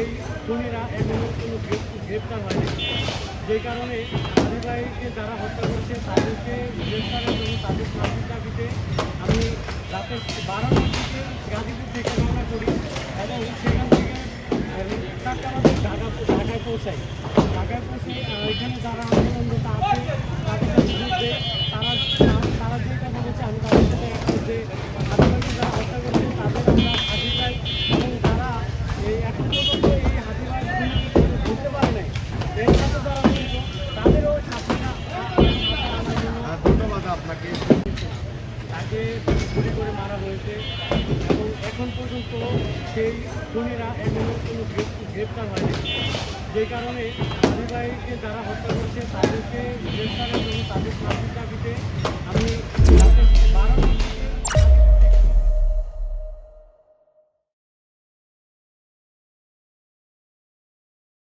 সেই খুনিরা এখনও কোনো গ্রেপ্তার হয়নি, যে কারণে হাদি ভাইকে যারা হত্যা করেছে তাদেরকে গ্রেপ্তারের জন্য তাদের ফাঁসির দাবিতে আমি রাতে 12টার দিকে গাজীপুর থেকে রওনা করি এবং সেখান থেকে 4টা বাজে ঢাকায় পৌঁছাই। ঢাকায় পৌঁছে এখানে যারা আন্দোলনরত আছে তাদের সাথে যোগ দেয়। তারা যে কথা বলছে আমি তাদের সাথে একমত যে হাদি ভাইকে যারা হত্যা করেছে তাদের আমরা ফাঁসি চাই এবং তারা এই এখন পর্যন্ত এই হাদি ভাই বুঝতে পারে নাই এর সাথে যারা জড়িত তাদেরও শাস্তিটা আনার জন্য ধন্যবাদ আপনাকে। তাকে গুলি করে মারা হয়েছে এবং এখন পর্যন্ত সেই খুনিরা এখনও কোনো গ্রেপ্তার হয়নি, যে কারণে হাদি ভাইকে যারা হত্যা করেছে তাদেরকে গ্রেপ্তারের জন্য তাদের ফাঁসির দাবিতে